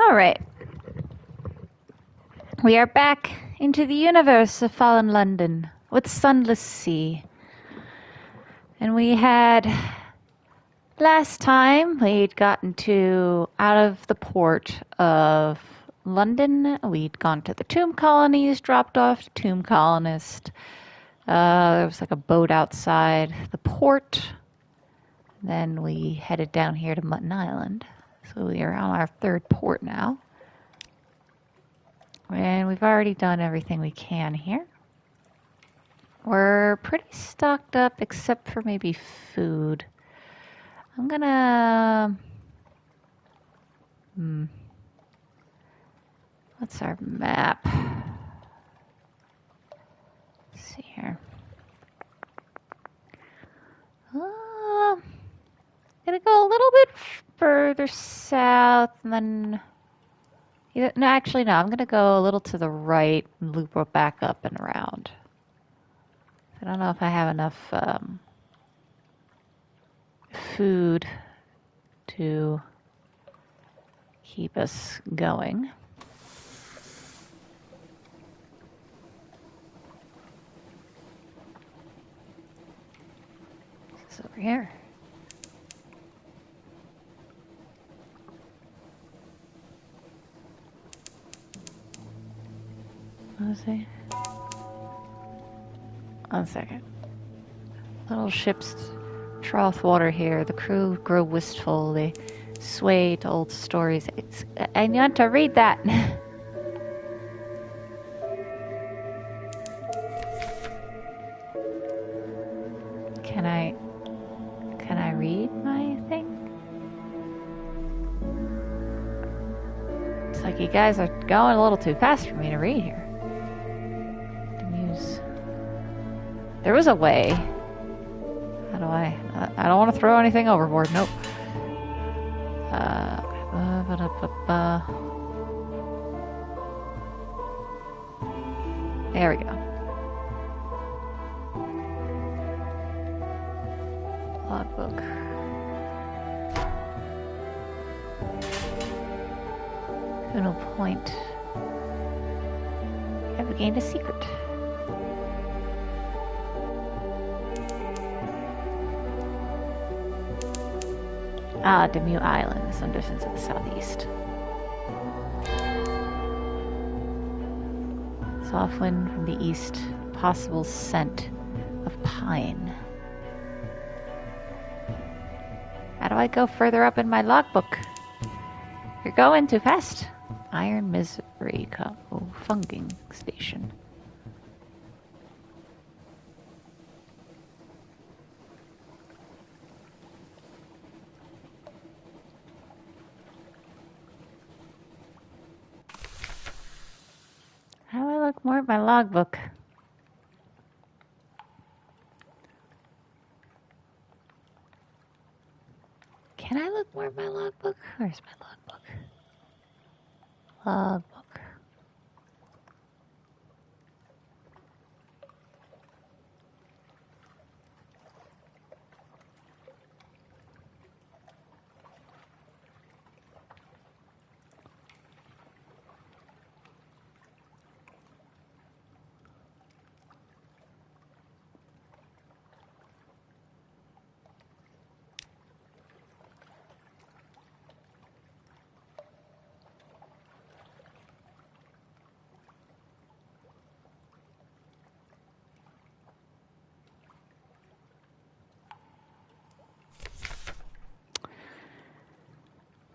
All right. We are back into the universe of fallen London with Sunless Sea. And we had... Last time we'd gotten out of the port of London. We'd gone to the tomb colonies, dropped off the tomb colonist. There was like a boat outside the port. Then we headed down here to Mutton Island. So we are on our third port now. And we've already done everything we can here. We're pretty stocked up except for maybe food. I'm gonna... What's our map? Let's see here. Gonna go a little bit further south and then... No, actually, no. I'm gonna go a little to the right and loop back up and around. I don't know if I have enough food to keep us going. This is over here. What was it? 1 second. Little ships trough water here. The crew grow wistful. They sway to old stories. I want to read that. Can I read my thing? It's like you guys are going a little too fast for me to read here. There was a way. How do I don't want to throw anything overboard. Nope. There we go. Logbook. Kuno Point. You have gained a secret. Demuth Island, some distance to the southeast. Soft wind from the east, possible scent of pine. How do I go further up in my logbook? You're going too fast. Iron Misery Funging Station. How do I look more at my logbook? Can I look more at my logbook? Where's my logbook? Logbook.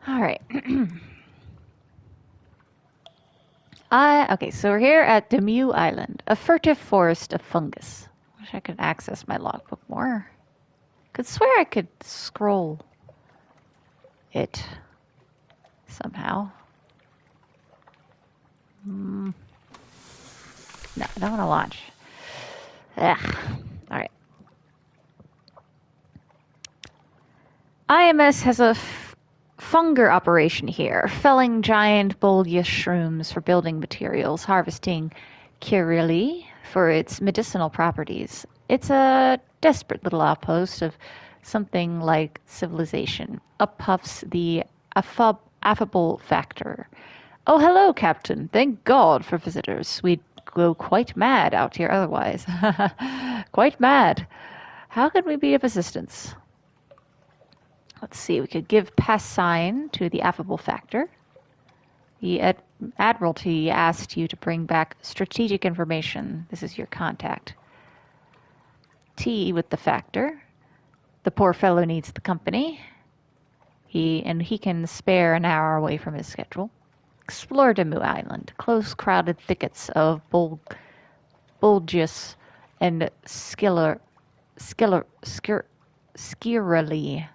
All right. Okay, so we're here at Demuth Island, a furtive forest of fungus. Wish I could access my logbook more. Could swear I could scroll it somehow. No, I don't want to launch. Ugh. All right. IMS has a funger operation here, felling giant bulbous shrooms for building materials, harvesting curili for its medicinal properties. It's a desperate little outpost of something like civilization. Up puffs the affable factor. Oh, hello, Captain. Thank God for visitors. We'd go quite mad out here otherwise. Quite mad. How can we be of assistance? Let's see, we could give pass sign to the affable factor. The Admiralty asked you to bring back strategic information. This is your contact. Tea with the factor. The poor fellow needs the company. He can spare an hour away from his schedule. Explore Demu Island. Close crowded thickets of bulgus and skirali.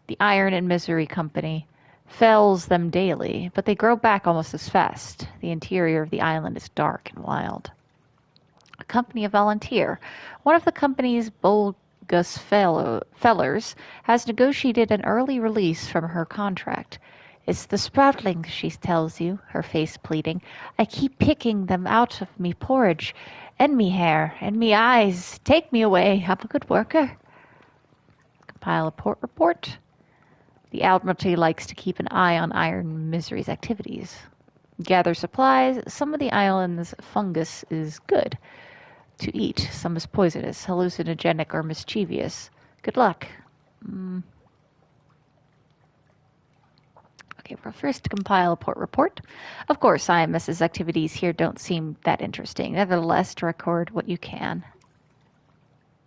The Iron and Misery Company fells them daily, but they grow back almost as fast. The interior of the island is dark and wild. A company of volunteer. One of the company's bulgus fellers has negotiated an early release from her contract. It's the sproutlings, she tells you, her face pleading. I keep picking them out of me porridge, and me hair, and me eyes. Take me away. I'm a good worker. Compile a port report. The Admiralty likes to keep an eye on Iron Misery's activities. Gather supplies. Some of the island's fungus is good to eat. Some is poisonous, hallucinogenic, or mischievous. Good luck. Okay, well, first compile a port report. Of course, IMS's activities here don't seem that interesting. Nevertheless, to record what you can.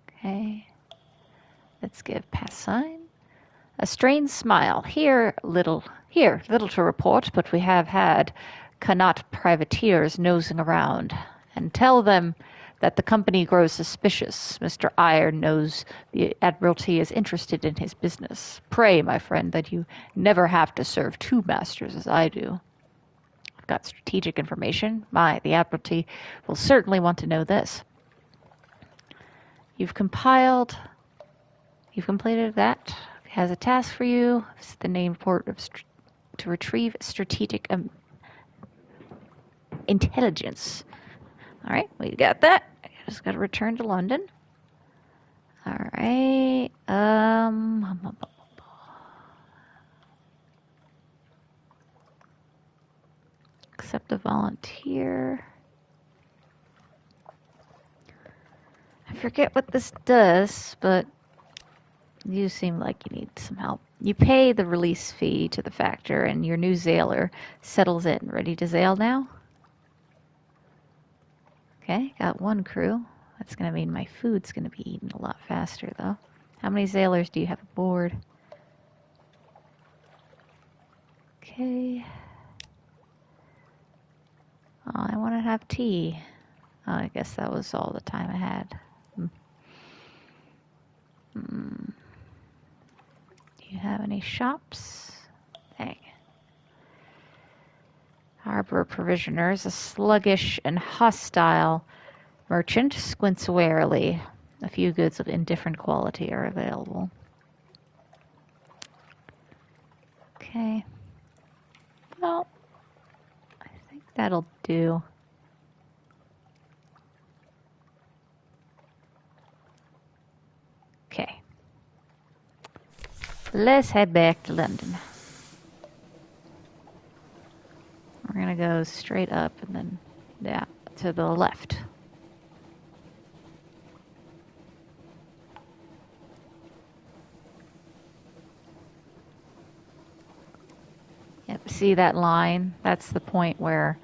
Okay. Let's give pass sign. A strained smile. Here, little to report, but we have had Connaught privateers nosing around. And tell them that the company grows suspicious. Mr. Iron knows the Admiralty is interested in his business. Pray, my friend, that you never have to serve two masters as I do. I've got strategic information. The Admiralty will certainly want to know this. You've completed that. Has a task for you. It's the name port of to retrieve strategic intelligence. All right, we got that. I just got to return to London. All right. Accept a volunteer. I forget what this does, but you seem like you need some help. You pay the release fee to the factor, and your new sailor settles in. Ready to sail now? Okay, got one crew. That's going to mean my food's going to be eaten a lot faster, though. How many sailors do you have aboard? Okay. Oh, I want to have tea. Oh, I guess that was all the time I had. Do you have any shops? Dang. Harbor provisioners. A sluggish and hostile merchant squints warily. A few goods of indifferent quality are available. Okay. Well, I think that'll do. Okay. Let's head back to London. We're going to go straight up and then, yeah, to the left. Yep, see that line? That's the point where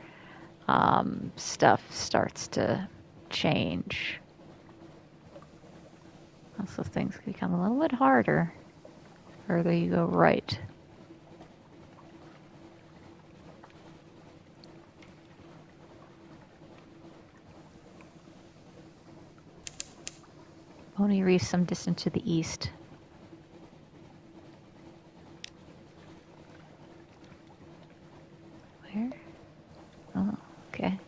stuff starts to change. Also, things become a little bit harder the further you go right. Pony Reef some distance to the east. Where? Oh, okay.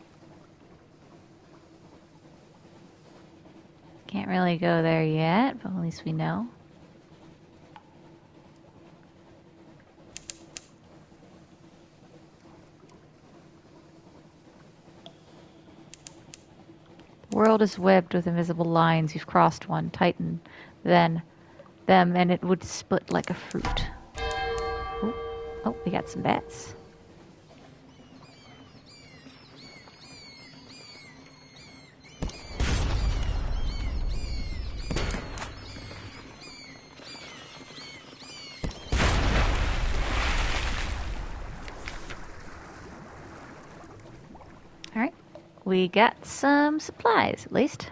Can't really go there yet, but at least we know. The world is webbed with invisible lines. You've crossed one. Tighten then them, and it would split like a fruit. Ooh. Oh, we got some bats. Alright. We got some supplies, at least.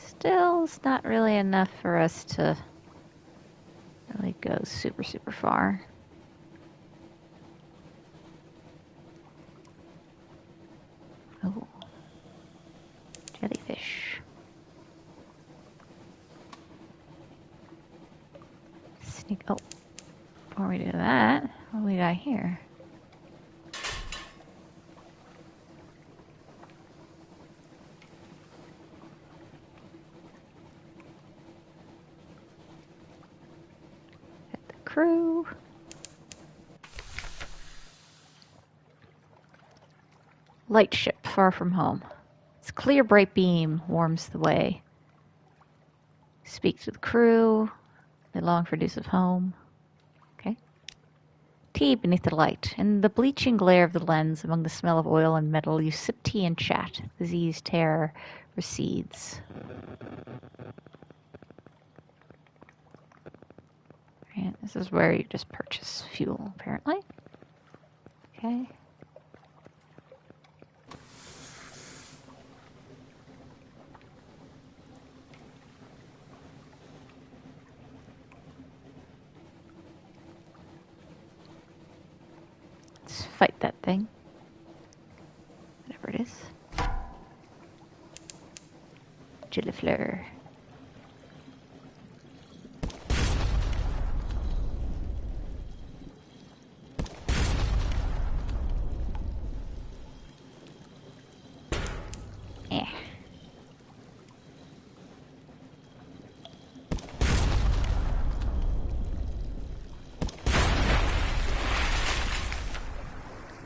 Still, it's not really enough for us to really go super, super far. Oh. Jellyfish. Sneak. Oh. Before we do that, what do we got here? At the crew. Light ship, far from home. Its clear, bright beam warms the way. Speak to the crew. They long for news of home. Okay. Tea beneath the light. In the bleaching glare of the lens, among the smell of oil and metal, you sip tea and chat. Disease, terror recedes. And this is where you just purchase fuel, apparently. Okay. Let's fight that thing. Whatever it is. Gilliflower.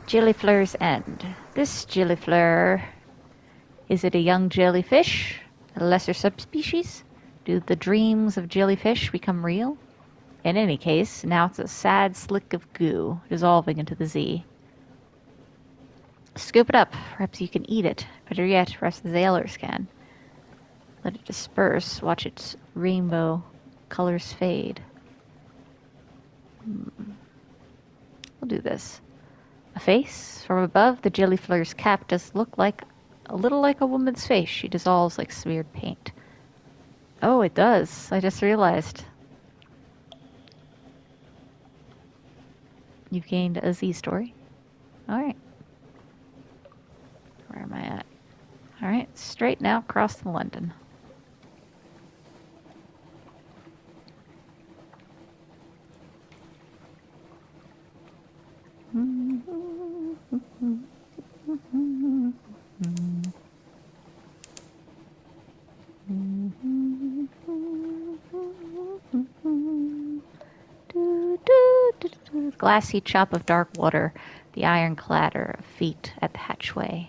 Gilliflower's End. This gilliflower, is it a young jellyfish? A lesser subspecies? Do the dreams of jellyfish become real? In any case, now it's a sad slick of goo dissolving into the Z. Scoop it up. Perhaps you can eat it. Better yet, perhaps the sailors can. Let it disperse. Watch its rainbow colors fade. We'll do this. A face? From above, the jellyflower's cap does look like a little like a woman's face. She dissolves like smeared paint. Oh, it does. I just realized. You've gained a Z story. Alright. Where am I at? Alright, straight now across to London. Glassy chop of dark water, the iron clatter of feet at the hatchway.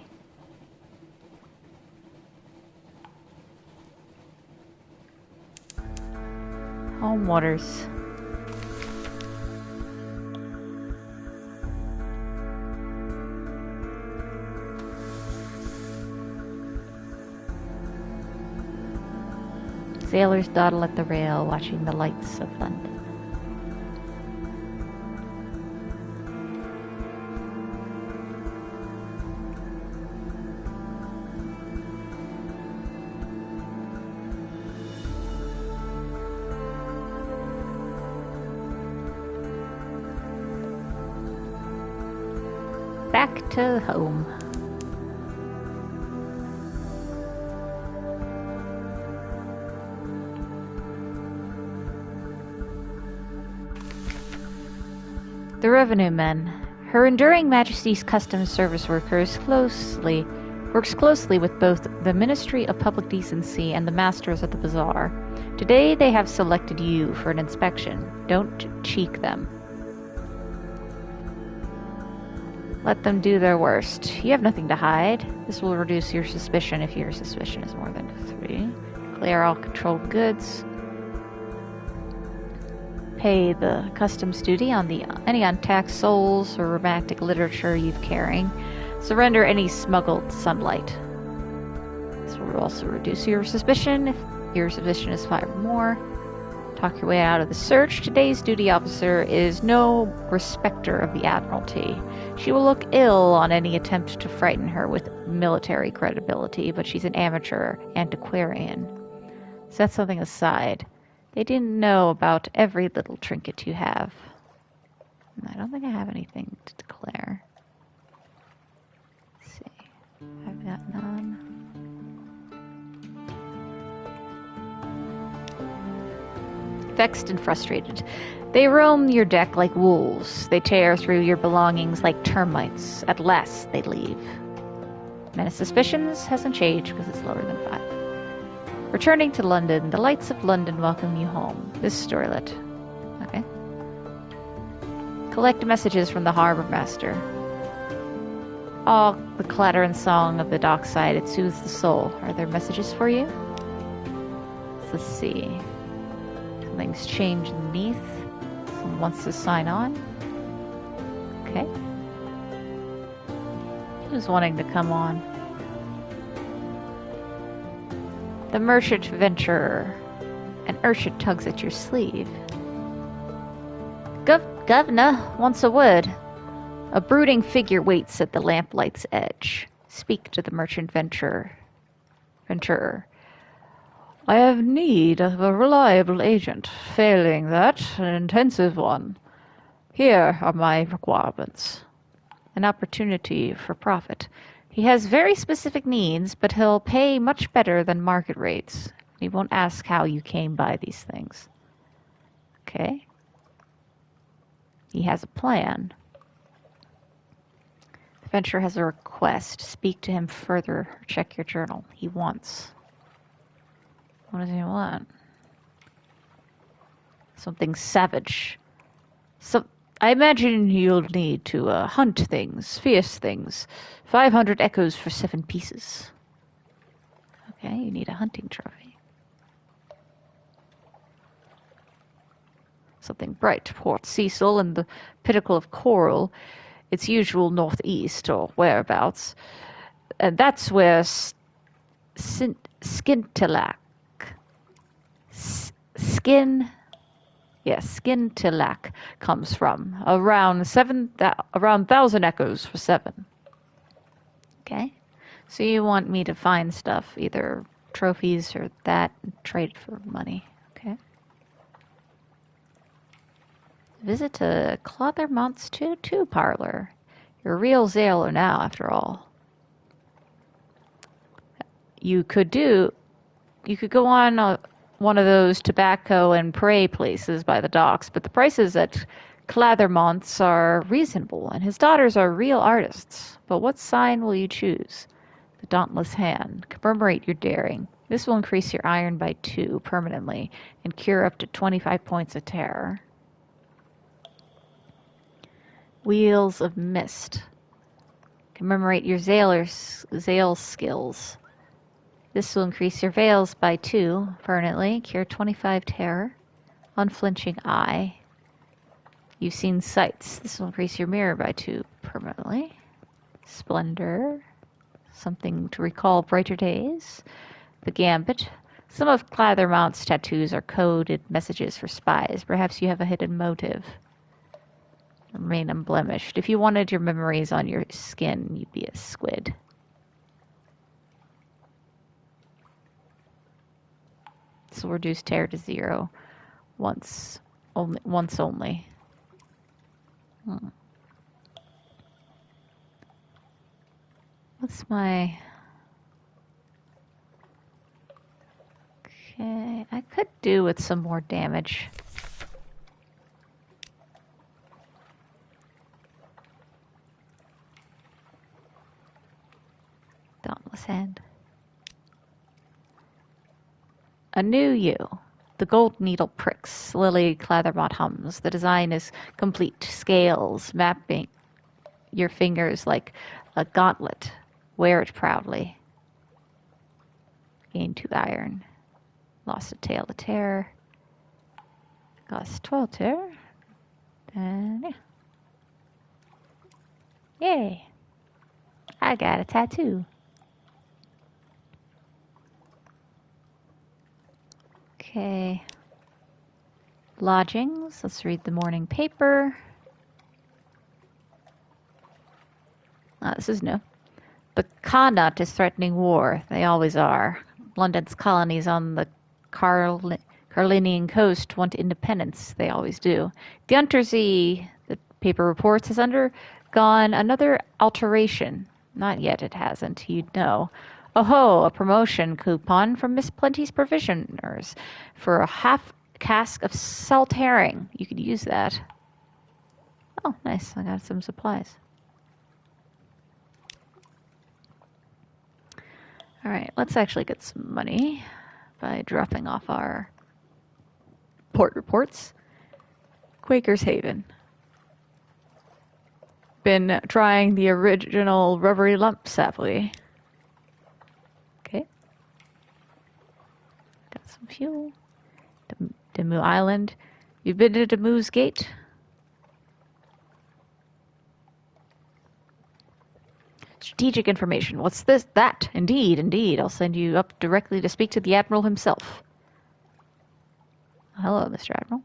Home waters. Sailors dawdle at the rail, watching the lights of London. Back to home. The revenue men. Her Enduring Majesty's Customs Service works closely with both the Ministry of Public Decency and the masters at the bazaar. Today they have selected you for an inspection. Don't cheek them. Let them do their worst. You have nothing to hide. This will reduce your suspicion if your suspicion is more than 3. Clear all controlled goods. pay the customs duty on any untaxed souls or romantic literature you've carrying. Surrender any smuggled sunlight. This will also reduce your suspicion if your suspicion is 5 or more. Talk your way out of the search. Today's duty officer is no respecter of the Admiralty. She will look ill on any attempt to frighten her with military credibility, but she's an amateur antiquarian. Set something aside. They didn't know about every little trinket you have. I don't think I have anything to declare. Let's see. I've got none. Vexed and frustrated. They roam your deck like wolves. They tear through your belongings like termites. At last, they leave. Menace suspicions hasn't changed because it's lower than 5. Returning to London, the lights of London welcome you home. This storylet. Okay. Collect messages from the harbor master. Oh, the clatter and song of the dockside, it soothes the soul. Are there messages for you? Let's see. Something's changed underneath. Someone wants to sign on. Okay. Who's wanting to come on? The merchant venturer. An urchin tugs at your sleeve. Governor wants a word. A brooding figure waits at the lamplight's edge. Speak to the merchant venturer. I have need of a reliable agent. Failing that, an intensive one. Here are my requirements. An opportunity for profit. He has very specific needs, but he'll pay much better than market rates. He won't ask how you came by these things. Okay. He has a plan. The venturer has a request. Speak to him further. Check your journal. He wants. What does he want? Something savage. I imagine you'll need to hunt things, fierce things. 500 echoes for 7 pieces. Okay, you need a hunting trophy. Something bright. Port Cecil and the pinnacle of coral. Its usual northeast or whereabouts. And that's where Skintillac. Skintillac comes from. Around 1,000 echoes for 7. Okay? So you want me to find stuff, either trophies or that, and trade for money. Okay? Visit to Clothermont's 2-2 parlor. You're a real sailor now, after all. You could go on one of those tobacco and prey places by the docks, but the prices at Clathermont's are reasonable, and his daughters are real artists. But what sign will you choose? The dauntless hand. Commemorate your daring. This will increase your iron by 2 permanently and cure up to 25 points of terror. Wheels of Mist. Commemorate your Zale skills. This will increase your veils by 2 permanently, cure 25 terror. Unflinching eye. You've seen sights. This will increase your mirror by 2 permanently. Splendor. Something to recall brighter days. The Gambit. Some of Clathermont's tattoos are coded messages for spies. Perhaps you have a hidden motive. Remain unblemished. If you wanted your memories on your skin, you'd be a squid. This will reduce terror to 0 once only. What's my... Okay, I could do with some more damage. Dauntless hand. A new you. The gold needle pricks. Lily Clathermont hums. The design is complete. Scales, mapping your fingers like a gauntlet. Wear it proudly. Gain 2 iron. Lost a tale of terror. Gastwater. And yeah. Yay. I got a tattoo. Okay. Lodgings. Let's read the morning paper. This is new. The Connaught is threatening war. They always are. London's colonies on the Carlinian coast want independence. They always do. The Untersee, the paper reports, has undergone another alteration. Not yet, it hasn't. You'd know. Oh ho, a promotion coupon from Miss Plenty's provisioners for a half cask of salt herring. You could use that. Oh, nice. I got some supplies. Alright, let's actually get some money by dropping off our port reports. Quaker's Haven. Been trying the original rubbery lumps, have we? Okay. Got some fuel. Demu Island. You've been to Demu's Gate? Strategic information. What's this? That. Indeed, indeed. I'll send you up directly to speak to the Admiral himself. Hello, Mr. Admiral.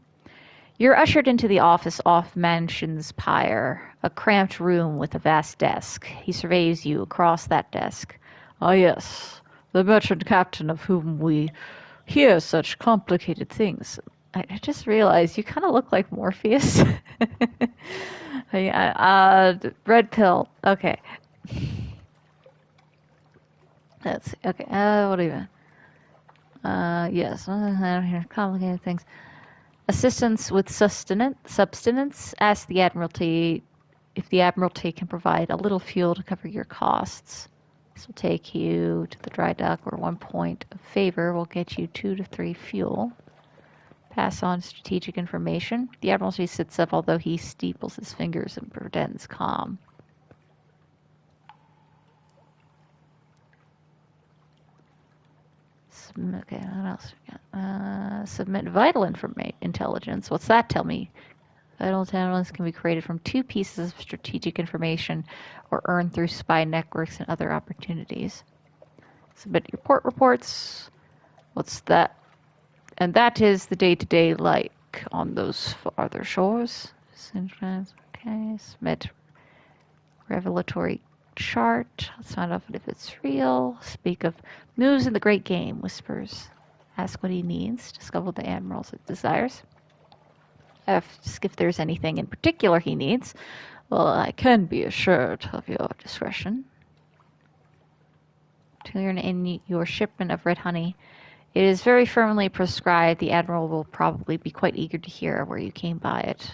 You're ushered into the office off Mansion's pyre, a cramped room with a vast desk. He surveys you across that desk. Ah, yes, the merchant captain of whom we hear such complicated things. I just realized you kind of look like Morpheus. Red pill. Okay. Let's see. Okay. What even? Yes. Complicated things. Assistance with subsistence. Ask the Admiralty if the Admiralty can provide a little fuel to cover your costs. This will take you to the dry dock, where 1 point of favor will get you 2 to 3 fuel. Pass on strategic information. The Admiralty sits up, although he steeples his fingers and pretends calm. Okay, what else we got? Submit vital intelligence. What's that? Tell me. Vital intelligence can be created from 2 pieces of strategic information or earned through spy networks and other opportunities. Submit your port reports. What's that? And that is the day-to-day like on those farther shores. Okay, submit revelatory chart. Let's find out if it's real. Speak of moves in the great game, whispers. Ask what he needs. Discover the Admiral's desires. Ask if there's anything in particular he needs. Well, I can be assured of your discretion. Turn in your shipment of red honey. It is very firmly prescribed. The Admiral will probably be quite eager to hear where you came by it.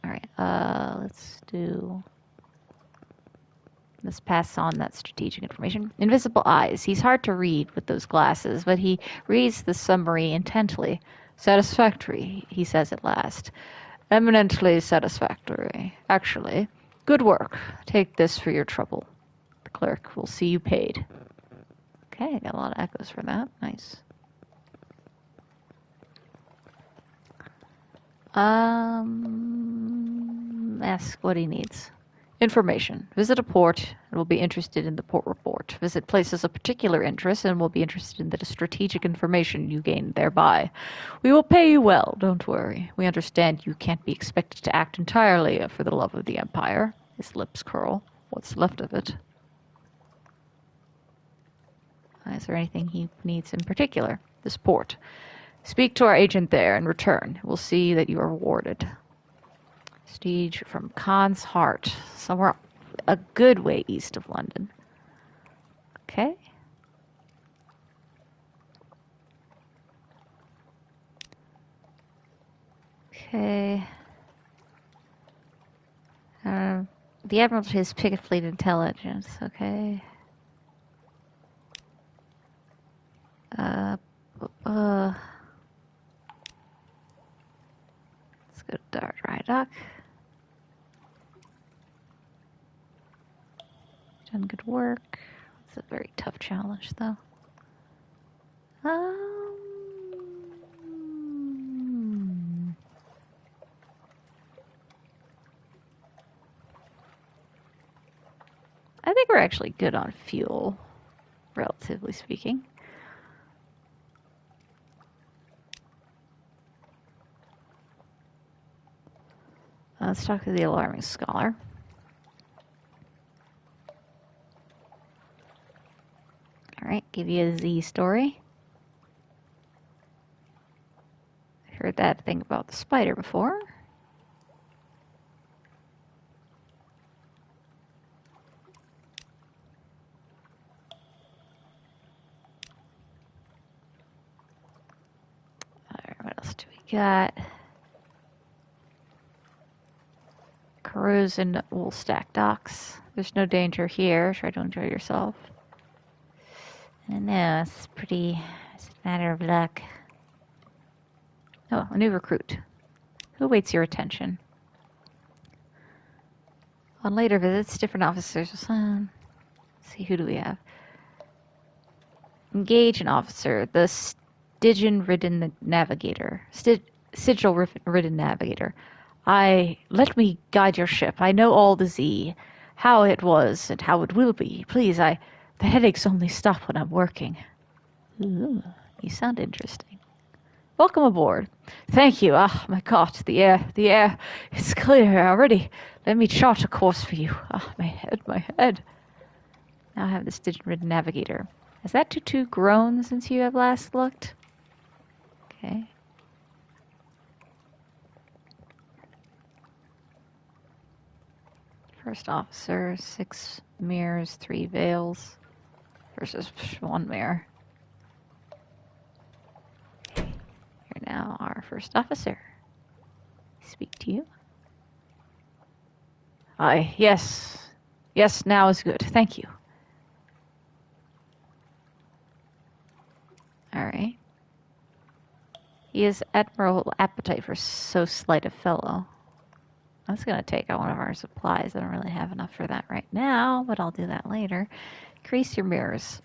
Alright, let's pass on that strategic information. Invisible eyes. He's hard to read with those glasses, but he reads the summary intently. Satisfactory, he says at last. Eminently satisfactory. Actually, good work. Take this for your trouble. The clerk will see you paid. Okay, I got a lot of echoes for that. Nice. Ask what he needs. Information. Visit a port and will be interested in the port report. Visit places of particular interest and will be interested in the strategic information you gain thereby. We will pay you well, don't worry. We understand you can't be expected to act entirely for the love of the Empire. His lips curl. What's left of it? Is there anything he needs in particular? This port. Speak to our agent there and return. We'll see that you are rewarded. Prestige from Khan's Heart. Somewhere a good way east of London. Okay. Okay. The Admiralty has picket fleet intelligence. Okay. Let's go to Dry Dock. Done good work. It's a very tough challenge, though. I think we're actually good on fuel, relatively speaking. Let's talk to the alarming scholar. Alright, give you a Z story. I heard that thing about the spider before. Alright, what else do we got? Cruise in Woolstack docks. There's no danger here. Try to enjoy yourself. I know, it's a matter of luck. Oh, a new recruit. Who awaits your attention? On later visits, different officers will let's see, who do we have? Engage an officer, the Sigil-ridden navigator. Sigil-ridden navigator. Let me guide your ship. I know all the Z, how it was and how it will be. Please, the headaches only stop when I'm working. Ooh, you sound interesting. Welcome aboard. Thank you. Ah, my God, the air is clear already. Let me chart a course for you. Ah, my head. Now I have this Sigil-ridden navigator. Has that tutu grown since you have last looked? Okay. First officer, 6 mirrors, 3 veils, versus 1 mirror. You're now our first officer. Speak to you. Yes. Yes, now is good. Thank you. Alright. He has admirable appetite for so slight a fellow. That's going to take out one of our supplies. I don't really have enough for that right now, but I'll do that later. Increase your mirrors.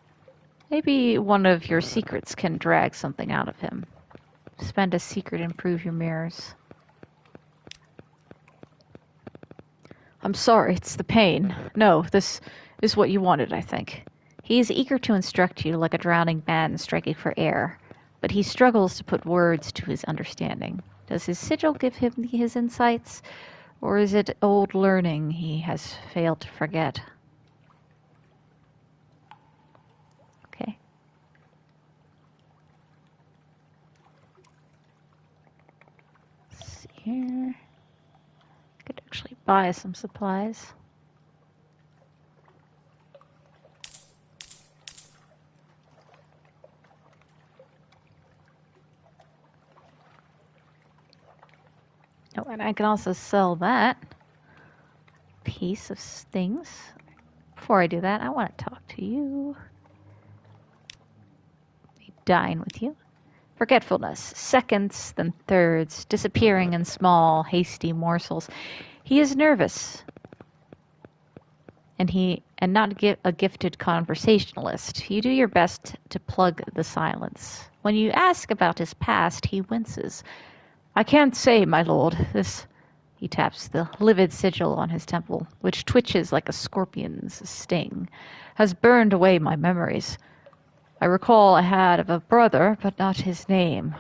Maybe one of your secrets can drag something out of him. Spend a secret, improve your mirrors. I'm sorry, it's the pain. No, this is what you wanted, I think. He is eager to instruct you like a drowning man striking for air, but he struggles to put words to his understanding. Does his sigil give him his insights, or is it old learning he has failed to forget? Okay. Let's see here. I could actually buy some supplies. Oh, and I can also sell that piece of things. Before I do that, I want to talk to you. Dine with you. Forgetfulness, seconds, then thirds, disappearing in small, hasty morsels. He is nervous, and not a gifted conversationalist. You do your best to plug the silence. When you ask about his past, he winces. I can't say, my lord. He taps the livid sigil on his temple, which twitches like a scorpion's sting, has burned away my memories. I recall I had of a brother, but not his name,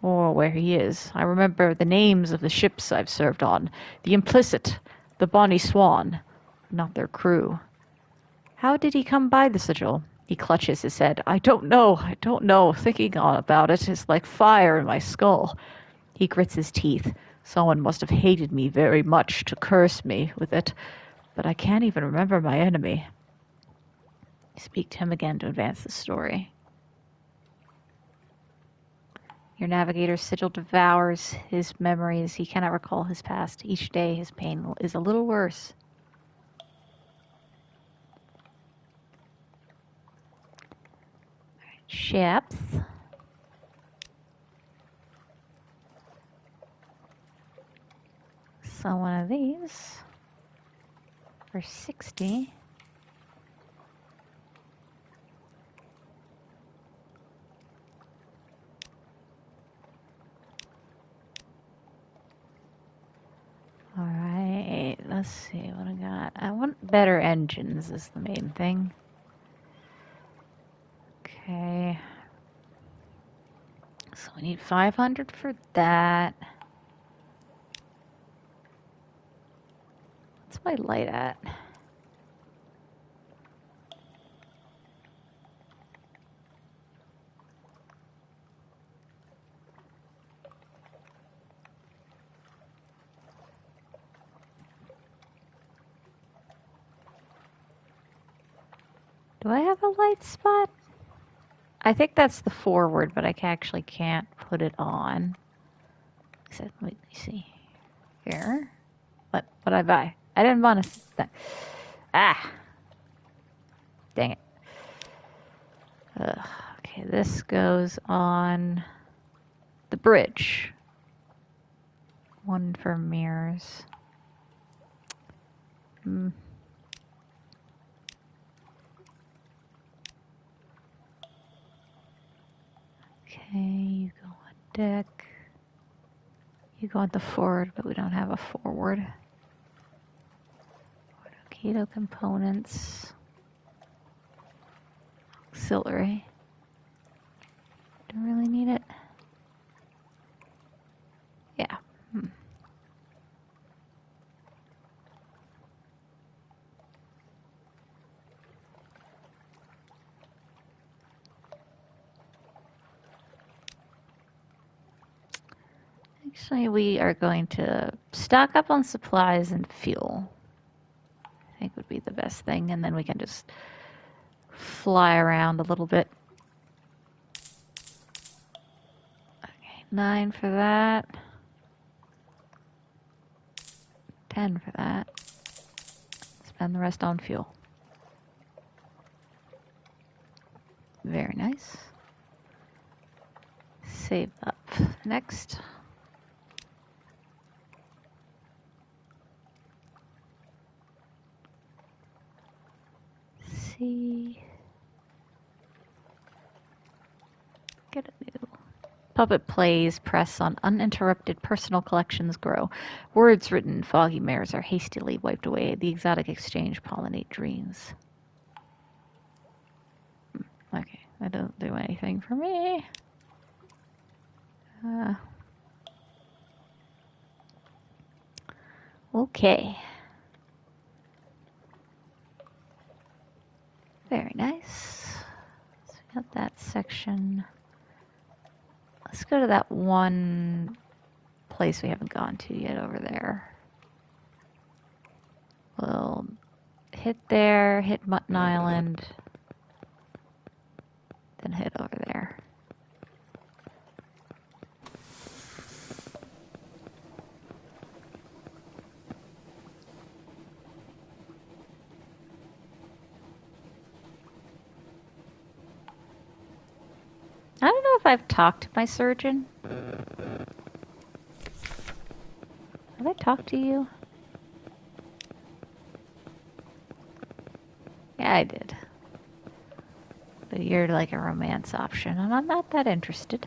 or where he is. I remember the names of the ships I've served on, the Implicit, the Bonnie Swan, not their crew. How did he come by the sigil? He clutches his head. I don't know. Thinking about it is like fire in my skull. He grits his teeth. Someone must have hated me very much to curse me with it, but I can't even remember my enemy. Speak to him again to advance the story. Your navigator's sigil devours his memories. He cannot recall his past. Each day his pain is a little worse. Ships. So one of these for 60. Alright, let's see what I got. I want better engines is the main thing. Okay. So we need 500 for that. What's my light at? Do I have a light spot? I think that's the forward, but I actually can't put it on. So, let me see. Here. What did I buy? I didn't want to... Ah! Dang it. Okay, this goes on the bridge. One for mirrors. Okay, you go on deck. You go on the forward, but we don't have a forward. Keto components. Auxiliary. Don't really need it. Yeah. Actually, we are going to stock up on supplies and fuel. I think would be the best thing, and then we can just fly around a little bit. Okay, 9 for that. 10 for that. Spend the rest on fuel. Very nice. Save up. Next. See. Get a new. Puppet plays, press on uninterrupted personal collections grow. Words written in foggy mirrors are hastily wiped away. The exotic exchange pollinate dreams. Okay, that don't do anything for me. Okay. Very nice. So we got that section. Let's go to that one place we haven't gone to yet over there. We'll hit there, hit Mutton Island, then hit over there. I don't know if I've talked to my surgeon. Have I talked to you? Yeah, I did. But you're like a romance option, and I'm not that interested.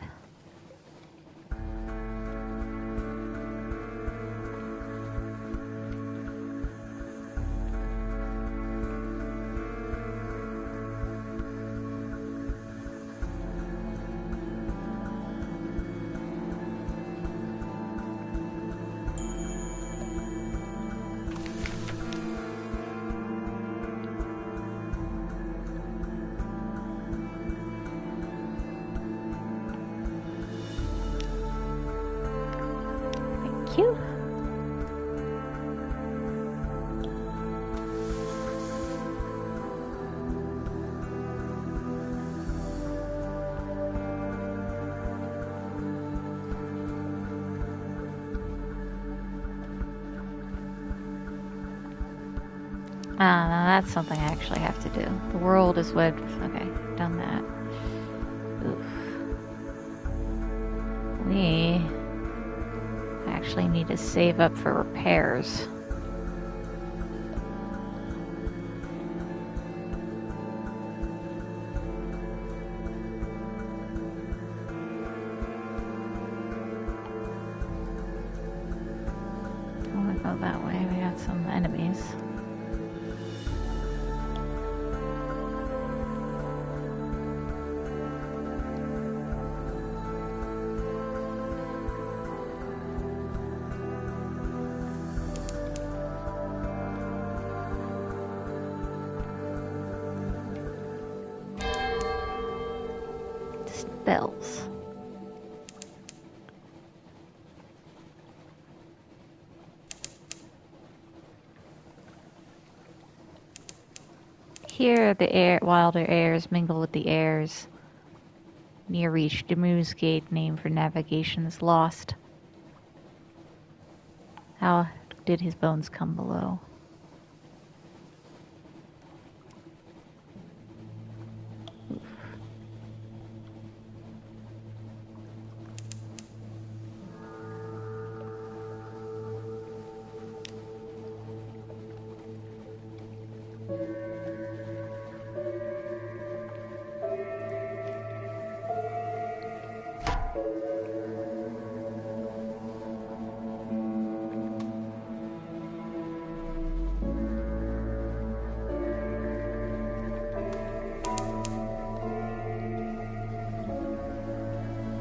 No, that's something I actually have to do. The world is what... Okay, done that. Oof. We actually need to save up for repairs. go that way. We got some enemies. Bells. Here the wilder airs mingle with the airs. Near reach, Demu's Gate, name for navigation, is lost. How did his bones come below?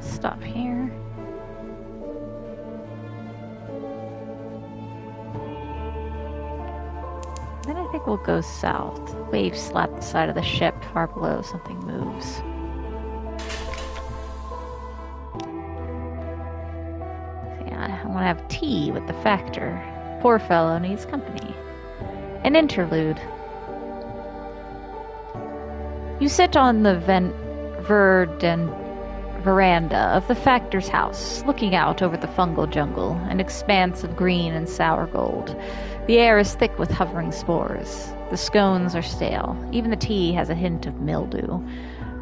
Stop here. Then I think we'll go south. Waves slap the side of the ship. Far below, something moves. Yeah, I want to have tea with the factor. Poor fellow needs company. An interlude. You sit on the veranda of the factor's house, looking out over the fungal jungle, an expanse of green and sour gold. The air is thick with hovering spores. The scones are stale. Even the tea has a hint of mildew.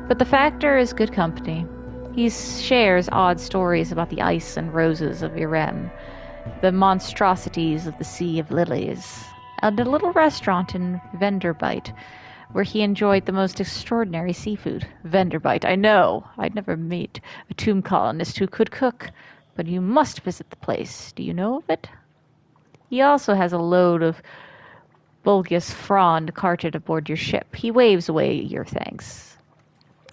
But the factor is good company. He shares odd stories about the ice and roses of Irem, the monstrosities of the Sea of Lilies, and a little restaurant in Venderbite, where he enjoyed the most extraordinary seafood. Venderbite, I know. I'd never meet a tomb colonist who could cook, but you must visit the place. Do you know of it? He also has a load of bulgus frond carted aboard your ship. He waves away your thanks.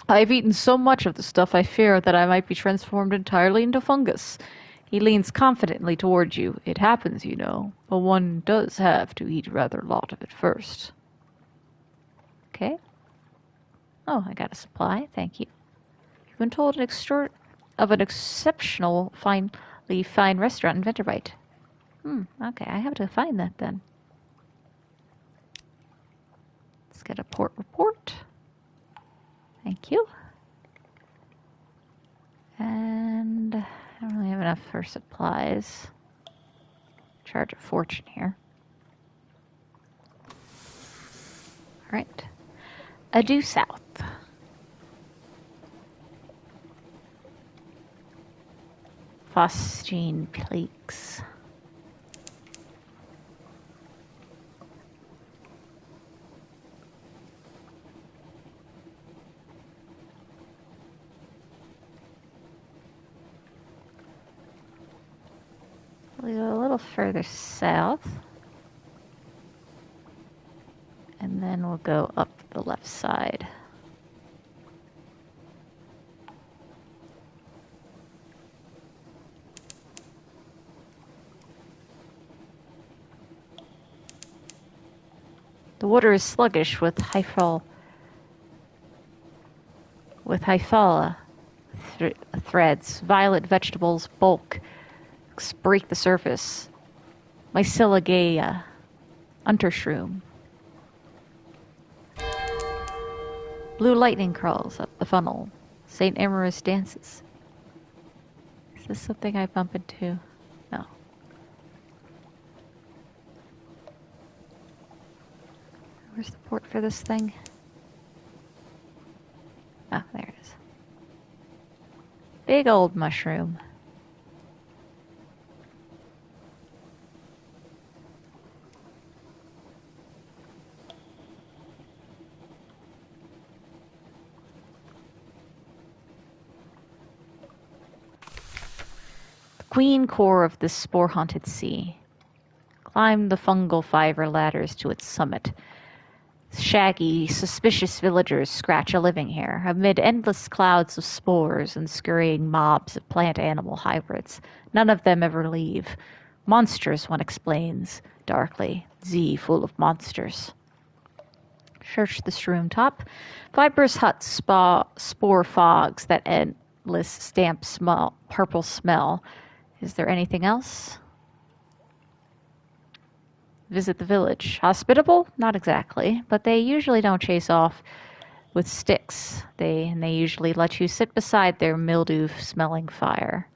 I've eaten so much of the stuff I fear that I might be transformed entirely into fungus. He leans confidently toward you. It happens, you know, but one does have to eat rather a lot of it first. Okay. Oh, I got a supply. Thank you. You've been told of an exceptional, finely fine restaurant in Venterbite. Okay, I have to find that then. Let's get a port report. Thank you. And I don't really have enough for supplies. Charge a fortune here. Alright. Adieu south. Phosgene Peaks. We'll go a little further south. And then we'll go up the left side. The water is sluggish with hyphala threads. Violet vegetables bulk, break the surface. Myceligaea, untershroom. Blue lightning crawls up the funnel. St. Amorous dances. Is this something I bump into? No. Where's the port for this thing? Ah, there it is. Big old mushroom. The queen core of this spore-haunted sea. climb the fungal fiber ladders to its summit. Shaggy, suspicious villagers scratch a living here, amid endless clouds of spores and scurrying mobs of plant-animal hybrids. None of them ever leave. Monsters, one explains, darkly. Z full of monsters. Search the shroom top. Fibrous huts spore fogs that endless damp purple smell. Is there anything else? Visit the village. Hospitable? Not exactly, but they usually don't chase off with sticks. They usually let you sit beside their mildew-smelling fire.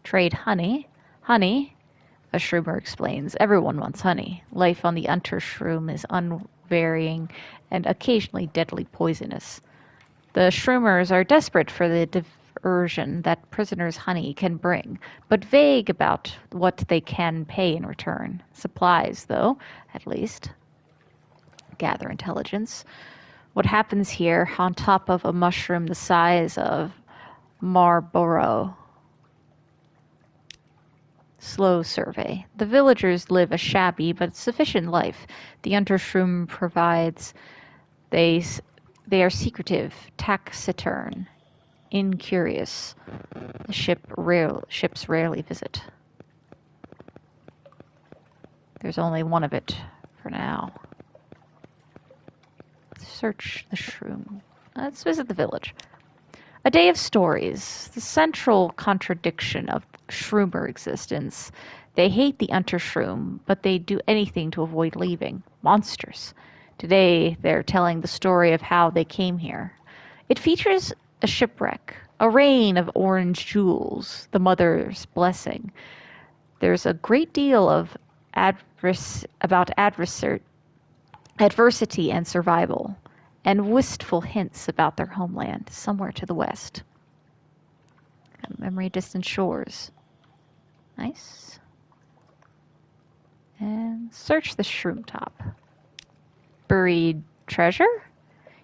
Trade honey. Honey, a shroomer explains. Everyone wants honey. Life on the Untershroom is unvarying and occasionally deadly poisonous. The shroomers are desperate for the diversion that prisoners' honey can bring, but vague about what they can pay in return. Supplies, though, at least. Gather intelligence. What happens here on top of a mushroom the size of Marlborough? Slow survey. The villagers live a shabby but sufficient life. The Untershroom provides. They are secretive, taciturn, incurious. The ships rarely visit. There's only one of it for now. Search the shroom. Let's visit the village. A day of stories. The central contradiction of shroomer existence. They hate the Untershroom, but they do anything to avoid leaving. Monsters. Today, they're telling the story of how they came here. It features a shipwreck, a rain of orange jewels, the mother's blessing. There's a great deal of adversity and survival, and wistful hints about their homeland, somewhere to the west. Memory distant shores. Nice. And search the shroom top. Buried treasure?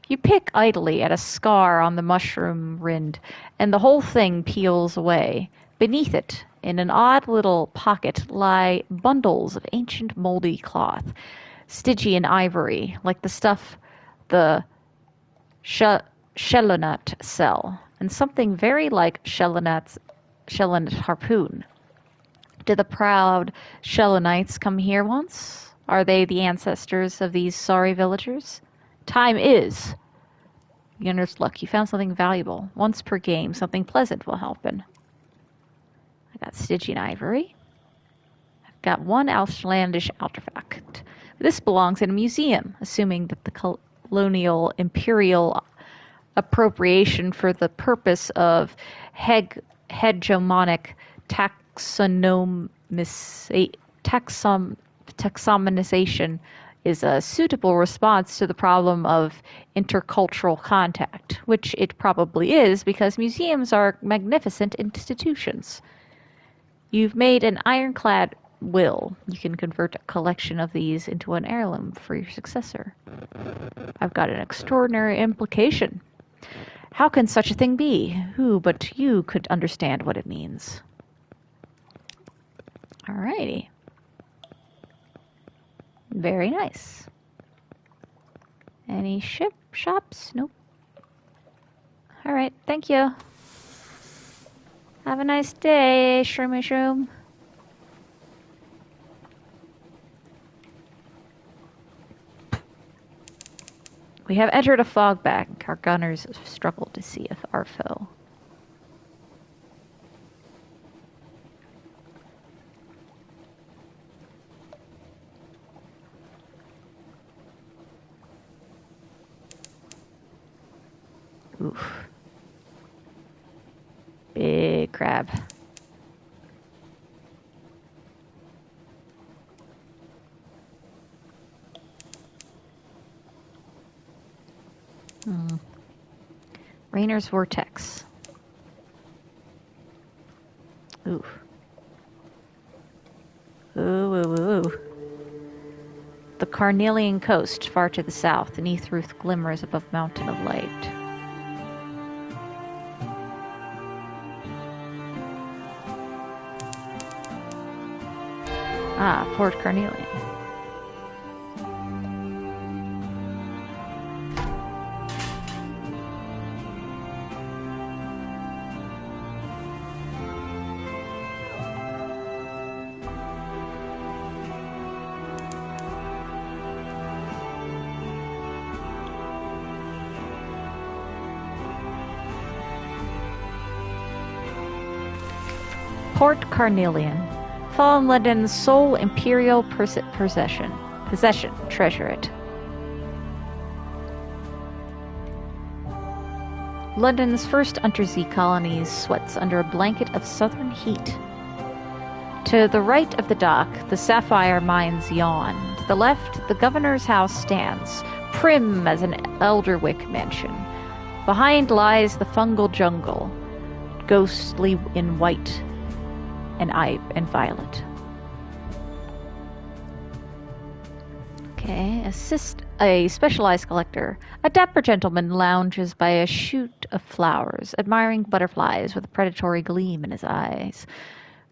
You pick idly at a scar on the mushroom rind, and the whole thing peels away. Beneath it, in an odd little pocket, lie bundles of ancient moldy cloth, Stygian ivory, like the stuff the Shellonut sell, and something very like Shellonut harpoon. Did the proud Shellonites come here once? Are they the ancestors of these sorry villagers? Time is. Beginner's luck. You found something valuable. Once per game, something pleasant will happen. I got Stygian ivory. I've got one outlandish artifact. This belongs in a museum, assuming that the colonial imperial appropriation for the purpose of hegemonic taxonomization is a suitable response to the problem of intercultural contact, which it probably is because museums are magnificent institutions. You've made an ironclad will. You can convert a collection of these into an heirloom for your successor. I've got an extraordinary implication. How can such a thing be? Who but you could understand what it means? Alrighty. Very nice. Any shops? Nope. Alright, thank you. Have a nice day, Shroomy Shroom. We have entered a fog bank. Our gunners struggle to see our foe. Oof. Big crab. Rainer's Vortex. Oof. Ooh, ooh, ooh. The Carnelian coast, far to the south, and Eathruth glimmers above mountain of light. Ah, Port Carnelian. Port Carnelian. Fallen London's sole imperial possession. Treasure it. London's first undersea colony sweats under a blanket of southern heat. To the right of the dock, the sapphire mines yawn. To the left, the governor's house stands, prim as an Elderwick mansion. Behind lies the fungal jungle, ghostly in white and violet. Okay, a specialized collector. A dapper gentleman lounges by a shoot of flowers, admiring butterflies with a predatory gleam in his eyes.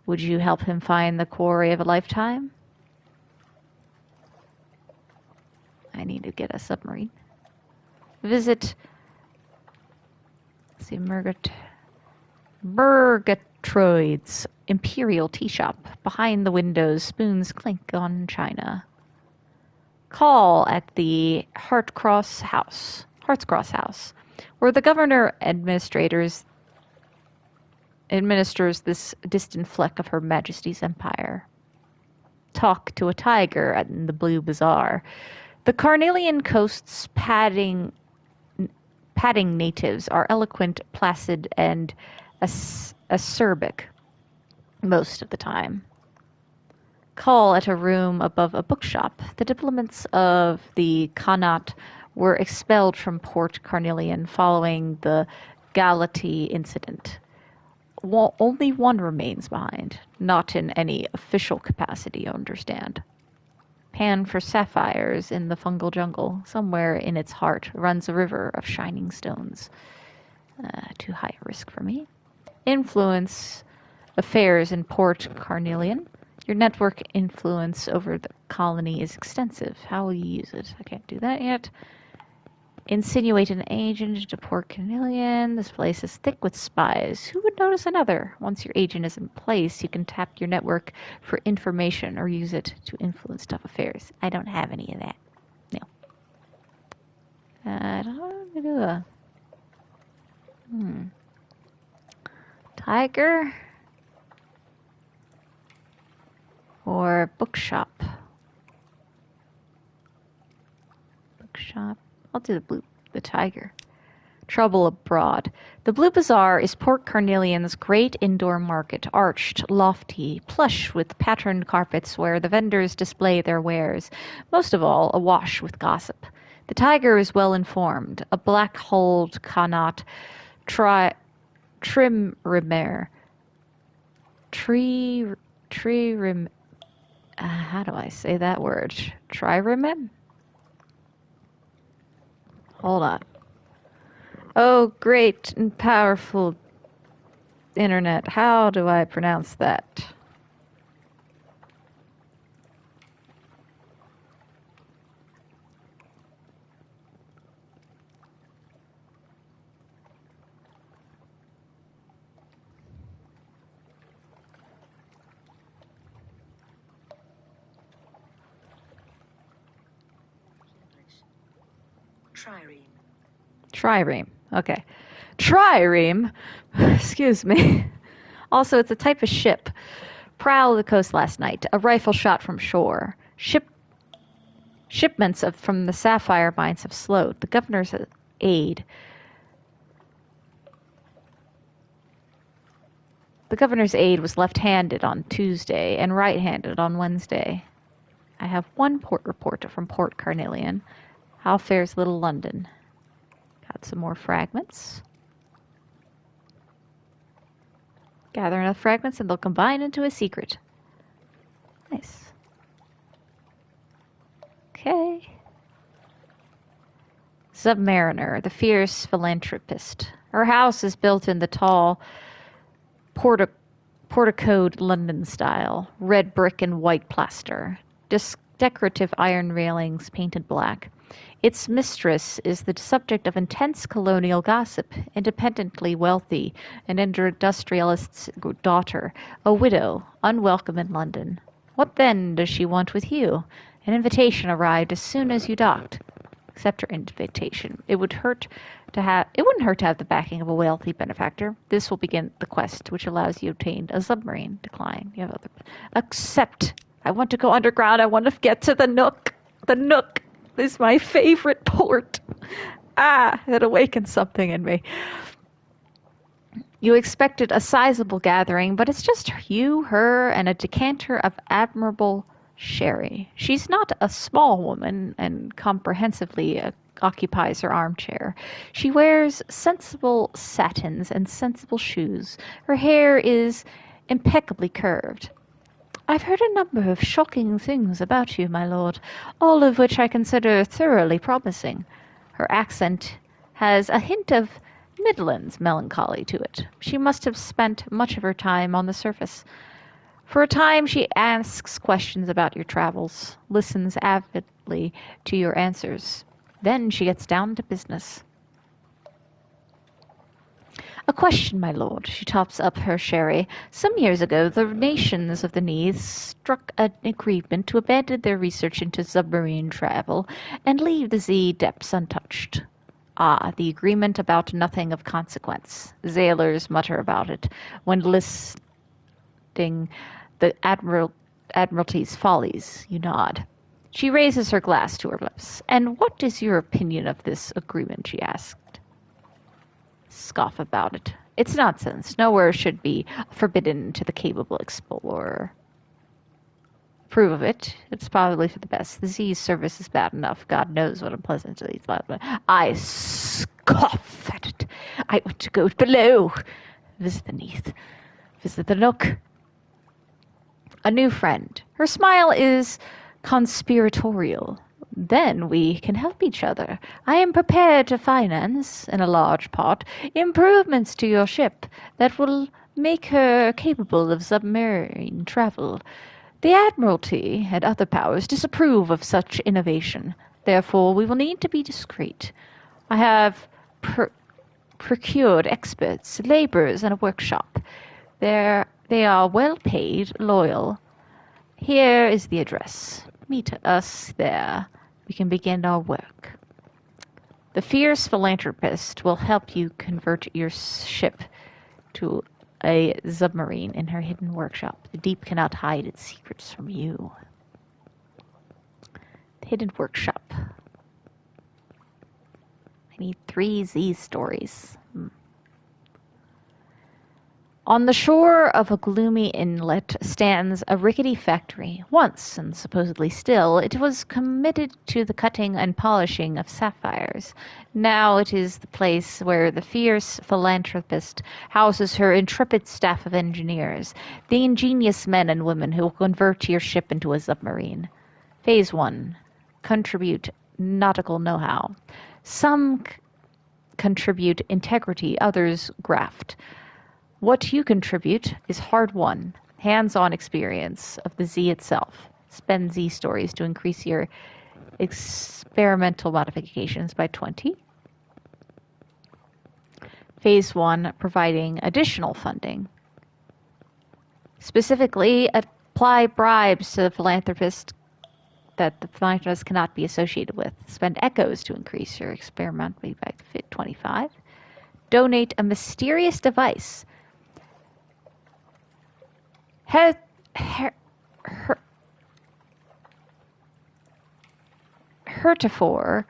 Would you help him find the quarry of a lifetime? I need to get a submarine. Visit. Let's see, Murgatroyd's Imperial Tea Shop. Behind the windows, spoons clink on china. Call at the Hartscross House, where the governor administers this distant fleck of Her Majesty's empire. Talk to a tiger in the Blue Bazaar. The Carnelian coast's padding natives are eloquent, placid, and acerbic most of the time. Call at a room above a bookshop. The diplomats of the Khanate were expelled from Port Carnelian following the Galati incident. Only one remains behind, not in any official capacity, you understand. Pan for sapphires in the fungal jungle. Somewhere in its heart runs a river of shining stones. Too high a risk for me. Influence affairs in Port Carnelian. Your network influence over the colony is extensive. How will you use it? I can't do that yet. Insinuate an agent into Port Carnelian. This place is thick with spies. Who would notice another? Once your agent is in place, you can tap your network for information or use it to influence tough affairs. I don't have any of that. No. I don't know what to do. Tiger or bookshop? Bookshop. I'll do the tiger. Trouble abroad. The Blue Bazaar is Port Carnelian's great indoor market, arched, lofty, plush with patterned carpets where the vendors display their wares, most of all awash with gossip. The tiger is well informed, a black-hulled Khanate trimmer. How do I say that word? Trireme? Hold on. Oh, great and powerful internet. How do I pronounce that? Trireme. Okay. Trireme. Excuse me. Also, it's a type of ship. Prowl the coast last night. A rifle shot from shore. Shipments from the sapphire mines have slowed. The governor's aid. The governor's aid was left-handed on Tuesday and right-handed on Wednesday. I have one port report from Port Carnelian. How fares Little London? Got some more fragments. Gather enough fragments and they'll combine into a secret. Nice. Okay. Zubmariner, the fierce philanthropist. Her house is built in the tall Porticoed London style, red brick and white plaster, decorative iron railings painted black. Its mistress is the subject of intense colonial gossip, independently wealthy, an industrialist's daughter, a widow, unwelcome in London. What then does she want with you? An invitation arrived as soon as you docked. Accept her invitation. It wouldn't hurt to have the backing of a wealthy benefactor. This will begin the quest, which allows you to obtain a submarine. Decline. You have other. Accept. I want to go underground. I want to get to the Nook. The Nook is my favorite port. That awakens something in me. You expected a sizable gathering, but it's just you, her, and a decanter of admirable sherry. She's not a small woman and comprehensively occupies her armchair. She wears sensible satins and sensible shoes. Her hair is impeccably curved. I've heard a number of shocking things about you, my lord, all of which I consider thoroughly promising. Her accent has a hint of Midlands melancholy to it. She must have spent much of her time on the surface. For a time she asks questions about your travels, listens avidly to your answers. Then she gets down to business. A question, my lord. She tops up her sherry. Some years ago, the nations of the Neath struck an agreement to abandon their research into submarine travel and leave the Z depths untouched. The agreement about nothing of consequence. Sailors mutter about it when listing the Admiralty's follies. You nod. She raises her glass to her lips. And what is your opinion of this agreement? She asked. Scoff about it. It's nonsense. Nowhere should be forbidden to the capable explorer. Approve of it. It's probably for the best. The Z's service is bad enough. God knows what unpleasantly it's bad. I scoff at it. I want to go below. Visit the Neath. Visit the Nook. A new friend. Her smile is conspiratorial. Then we can help each other. I am prepared to finance, in a large part, improvements to your ship that will make her capable of submarine travel. The Admiralty and other powers disapprove of such innovation. Therefore, we will need to be discreet. I have procured experts, laborers, and a workshop. They are well paid, loyal. Here is the address. Meet us there. We can begin our work. The fierce philanthropist will help you convert your ship to a submarine in her hidden workshop. The deep cannot hide its secrets from you. The hidden workshop. I need 3 Z stories. On the shore of a gloomy inlet stands a rickety factory. Once, and supposedly still, it was committed to the cutting and polishing of sapphires. Now it is the place where the fierce philanthropist houses her intrepid staff of engineers, the ingenious men and women who will convert your ship into a submarine. Phase 1. Contribute nautical know-how. Some contribute integrity, others graft. What you contribute is hard-won, hands-on experience of the Z itself. Spend Z stories to increase your experimental modifications by 20. Phase 1, providing additional funding. Specifically, apply bribes to the philanthropist that the philanthropist cannot be associated with. Spend echoes to increase your experimental by 25. Donate a mysterious device. Heretofore,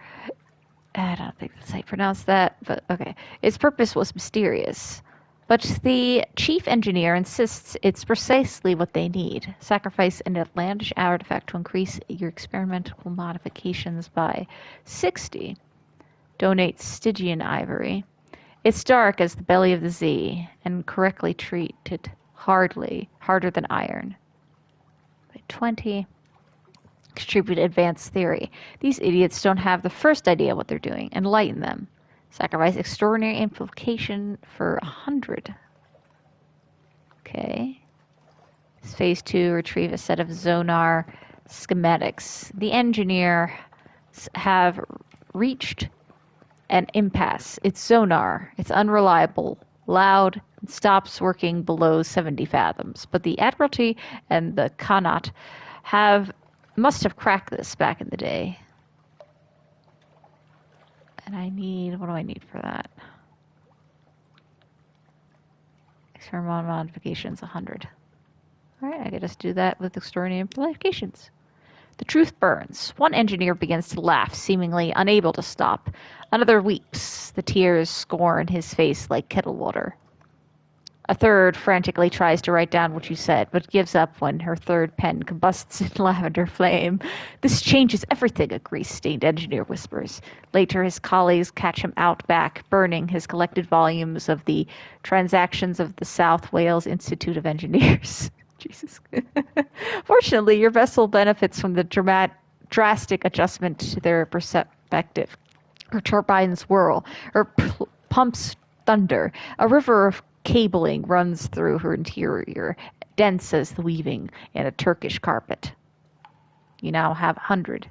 I don't think that's how you pronounce that, but okay. Its purpose was mysterious, but the chief engineer insists it's precisely what they need. Sacrifice an outlandish artifact to increase your experimental modifications by 60. Donate Stygian ivory. It's dark as the belly of the Z, and correctly treated harder than iron. 20. Contribute advanced theory. These idiots don't have the first idea what they're doing. Enlighten them. Sacrifice extraordinary implication for 100. Okay. Phase 2, retrieve a set of sonar schematics. The engineers have reached an impasse. It's sonar. It's unreliable, loud, and stops working below 70 fathoms. But the Admiralty and the Connaught must have cracked this back in the day. And what do I need for that? Experimental modifications, 100. Alright, I can just do that with extraordinary modifications. The truth burns. One engineer begins to laugh, seemingly unable to stop. Another weeps. The tears scorn his face like kettle water. A third frantically tries to write down what you said, but gives up when her third pen combusts in lavender flame. This changes everything, a grease-stained engineer whispers. Later, his colleagues catch him out back, burning his collected volumes of the Transactions of the South Wales Institute of Engineers. Jesus. Fortunately, your vessel benefits from the drastic adjustment to their perspective. Her turbines whirl, her pumps thunder. A river of cabling runs through her interior, dense as the weaving in a Turkish carpet. You now have 100.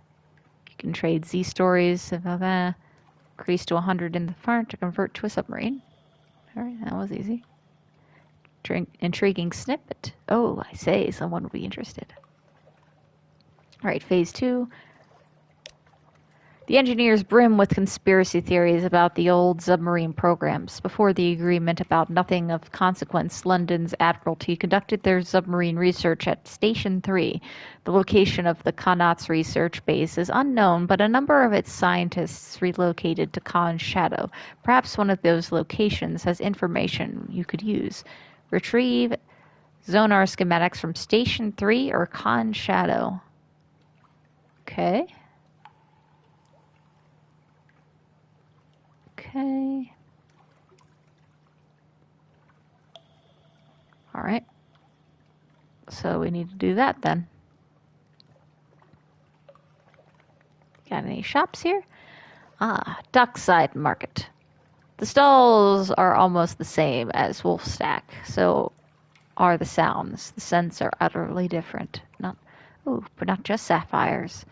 You can trade Z stories, increase to 100 in the front to convert to a submarine. Alright, that was easy. Intriguing snippet. Oh, I say, someone will be interested. Alright, phase 2. The engineers brim with conspiracy theories about the old submarine programs. Before the agreement about nothing of consequence, London's Admiralty conducted their submarine research at Station 3. The location of the Connaught's research base is unknown, but a number of its scientists relocated to Khan's Shadow. Perhaps one of those locations has information you could use. Retrieve sonar schematics from Station 3 or Khan's Shadow. Okay. Okay. Alright. So we need to do that then. Got any shops here? Dockside Market. The stalls are almost the same as Wolfstack, so are the sounds. The scents are utterly different. But not just sapphires.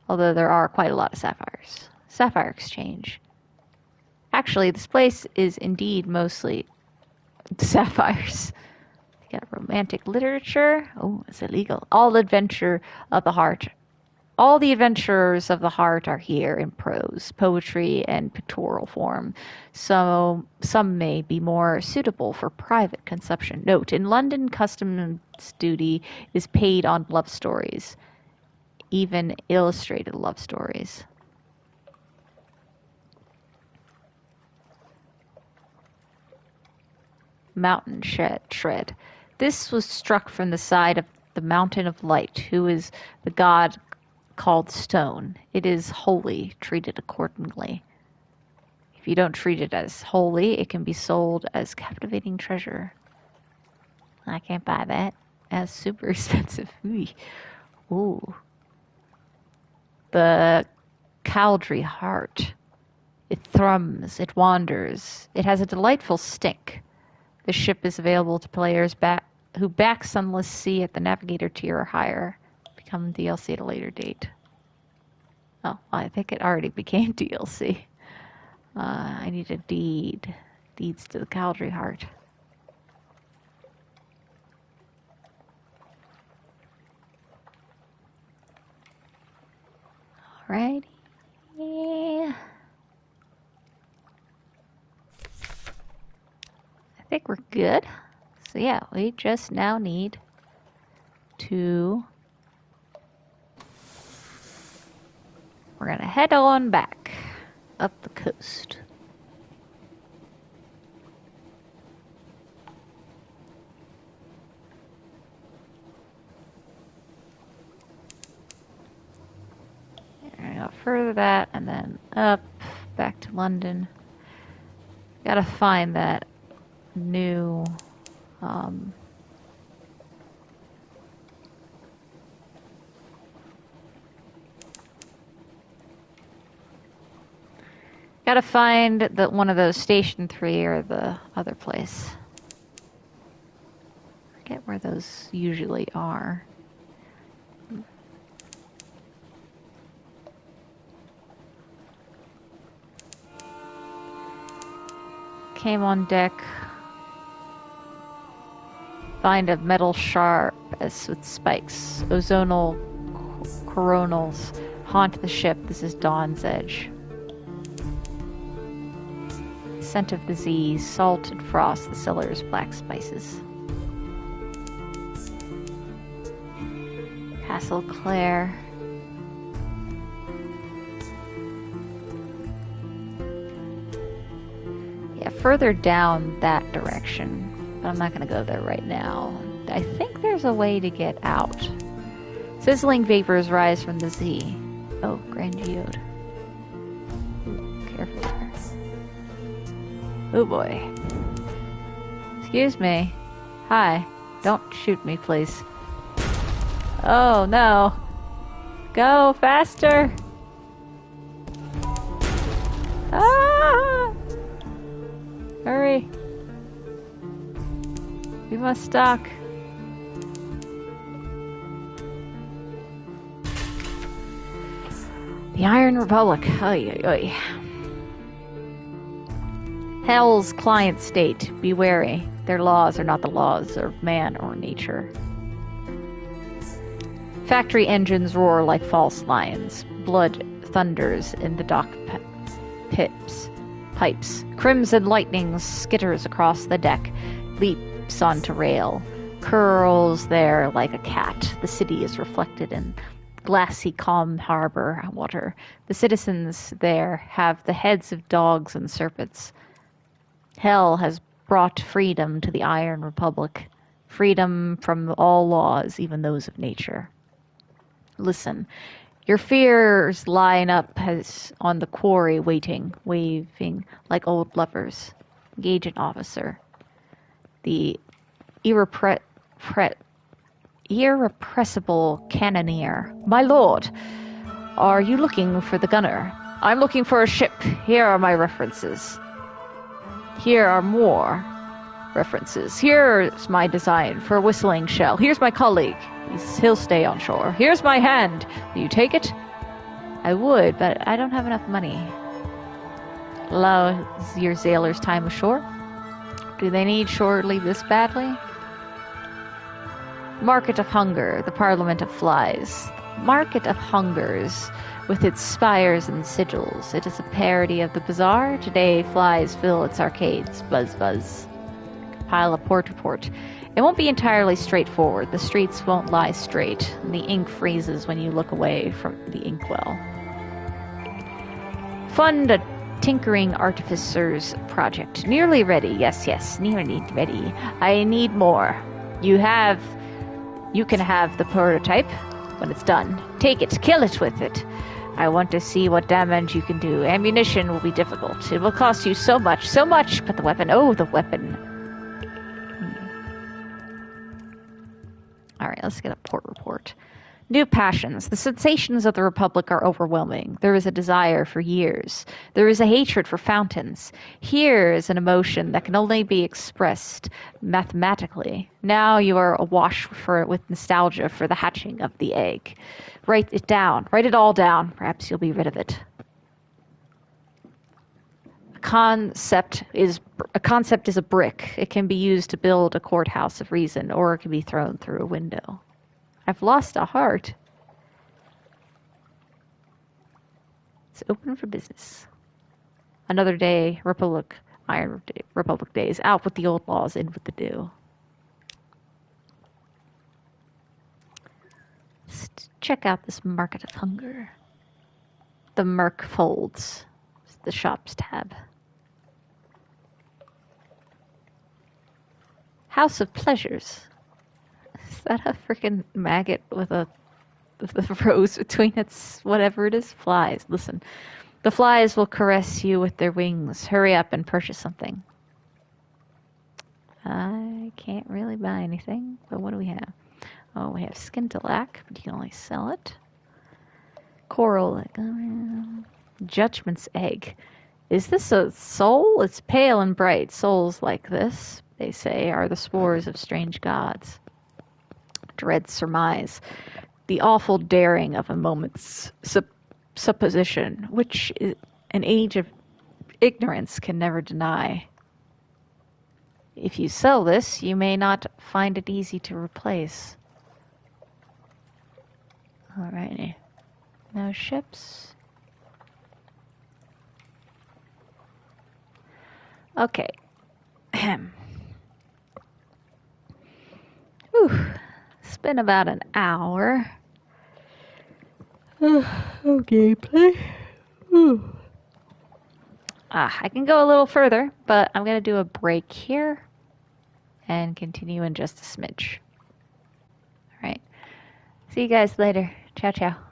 Although there are quite a lot of sapphires. Sapphire Exchange. Actually, this place is indeed mostly sapphires. You got romantic literature. Oh, it's illegal. All the adventurers of the heart are here in prose, poetry, and pictorial form. So some may be more suitable for private consumption. Note, in London, customs duty is paid on love stories, even illustrated love stories. Mountain shred. This was struck from the side of the Mountain of Light, who is the god called Stone. It is holy, treated accordingly. If you don't treat it as holy, it can be sold as captivating treasure. I can't buy that. That's super expensive. Ooh. The Caldry heart. It thrums, it wanders. It has a delightful stink. The ship is available to players who back Sunless Sea at the Navigator tier or higher. Become DLC at a later date. Oh, well, I think it already became DLC. I need a deed. Deeds to the Caldry Heart. Alrighty. Yeah. I think we're good. So yeah, we just now need to... We're gonna head on back up the coast. We're gonna go further that and then up back to London. Gotta find that new gotta find one of those Station 3 or the other place. Forget where those usually are. Came on deck. Find a metal sharp as with spikes. Ozonal coronals haunt the ship. This is Dawn's Edge. Scent of the Z's, salt and frost, the cellar's black spices. Castle Clare. Yeah, further down that direction, but I'm not going to go there right now. I think there's a way to get out. Sizzling vapors rise from the Z. Oh, Grand Geode. Careful there. Oh boy. Excuse me. Hi. Don't shoot me, please. Oh no. Go faster. Ah! Hurry. We must dock. The Iron Republic. Oy, oy, oy. Hell's client state. Be wary. Their laws are not the laws of man or nature. Factory engines roar like false lions. Blood thunders in the dock pipes. Crimson lightning skitters across the deck, leaps onto rail, curls there like a cat. The city is reflected in glassy, calm harbor water. The citizens there have the heads of dogs and serpents. Hell has brought freedom to the Iron Republic. Freedom from all laws, even those of nature. Listen, your fears line up as on the quarry waiting, waving like old lovers. Engage an officer. The irrepressible cannoneer. My lord, are you looking for the gunner? I'm looking for a ship. Here are my references. Here are more references. Here's my design for a whistling shell. Here's my colleague. He'll stay on shore. Here's my hand. Will you take it? I would, but I don't have enough money. Allow your sailors time ashore? Do they need shore leave this badly? Market of Hunger, the Parliament of Flies. Market of Hungers, with its spires and sigils. It is a parody of the bazaar. Today, flies fill its arcades. Buzz, buzz. Compile a port report. It won't be entirely straightforward. The streets won't lie straight. And the ink freezes when you look away from the inkwell. Fund a tinkering artificers project. Nearly ready. Yes, nearly ready. I need more. You can have the prototype when it's done. Take it. Kill it with it. I want to see what damage you can do. Ammunition will be difficult. It will cost you so much, but the weapon, oh, the weapon. Alright, let's get a port report. New passions. The sensations of the Republic are overwhelming. There is a desire for years. There is a hatred for fountains. Here is an emotion that can only be expressed mathematically. Now you are awash with nostalgia for the hatching of the egg. Write it down. Write it all down. Perhaps you'll be rid of it. A concept is a brick. It can be used to build a courthouse of reason, or it can be thrown through a window. I've lost a heart. It's open for business. Another day, Iron Republic days. Out with the old laws, in with the new. Let's check out this Market of Hunger. The Merc folds. It's the shops tab. House of Pleasures. Is that a freaking maggot with a rose between its whatever it is? Flies. Listen. The flies will caress you with their wings. Hurry up and purchase something. I can't really buy anything, but what do we have? Oh, we have Skintillac, but you can only sell it. Coral. Judgment's Egg. Is this a soul? It's pale and bright. Souls like this, they say, are the spores of strange gods. Dread surmise. The awful daring of a moment's supposition, which an age of ignorance can never deny. If you sell this, you may not find it easy to replace. Alrighty. No ships. Okay. Ahem. Whew. It's been about an hour. Okay, play. I can go a little further, but I'm going to do a break here and continue in just a smidge. Alright. See you guys later. Ciao, ciao.